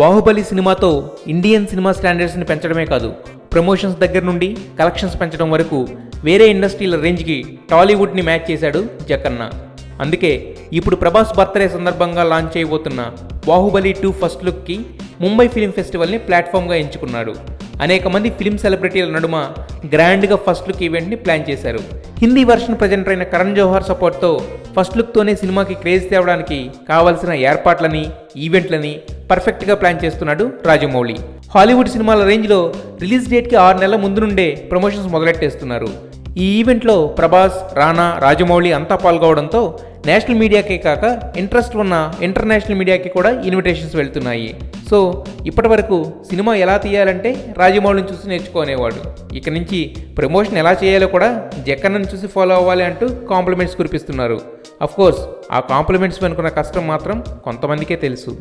బాహుబలి సినిమాతో Indian cinema స్టాండర్డ్స్ని పెంచడమే కాదు, ప్రమోషన్స్ దగ్గర నుండి కలెక్షన్స్ పెంచడం వరకు వేరే ఇండస్ట్రీల రేంజ్కి టాలీవుడ్ని మ్యాచ్ చేశాడు జక్కన్న. అందుకే ఇప్పుడు ప్రభాస్ బర్త్డే సందర్భంగా లాంచ్ చేయబోతున్న బాహుబలి 2 ఫస్ట్ లుక్కి ముంబై ఫిల్మ్ ఫెస్టివల్ని ప్లాట్ఫామ్గా ఎంచుకున్నాడు. అనేక మంది ఫిల్మ్ సెలబ్రిటీల నడుమ గ్రాండ్గా ఫస్ట్ లుక్ ఈవెంట్ని ప్లాన్ చేశారు. హిందీ వర్షన్ ప్రజెంటర్ అయిన కరణ్ జోహార్ సపోర్ట్తో ఫస్ట్ లుక్తోనే సినిమాకి క్రేజ్ తేవడానికి కావాల్సిన ఏర్పాట్లని, ఈవెంట్లని పర్ఫెక్ట్గా ప్లాన్ చేస్తున్నాడు రాజమౌళి. హాలీవుడ్ సినిమాల రేంజ్లో రిలీజ్ డేట్కి 6 నెలల ముందు నుండే ప్రమోషన్స్ మొదలెట్టేస్తున్నారు. ఈ ఈవెంట్లో ప్రభాస్, రానా, రాజమౌళి అంతా పాల్గొవడంతో నేషనల్ మీడియాకే కాక ఇంట్రెస్ట్ ఉన్న ఇంటర్నేషనల్ మీడియాకి కూడా ఇన్విటేషన్స్ వెళ్తున్నాయి. సో ఇప్పటి వరకు సినిమా ఎలా తీయాలంటే రాజమౌళిని చూసి నేర్చుకునేవాడు. ఇక నుంచి ప్రమోషన్ ఎలా చేయాలో కూడా జక్కన్నని చూసి ఫాలో అవ్వాలి అంటూ కాంప్లిమెంట్స్ కురిపిస్తున్నారు. అఫ్కోర్స్ ఆ కాంప్లిమెంట్స్ వెనుకున్న కష్టం మాత్రం కొంతమందికే తెలుసు.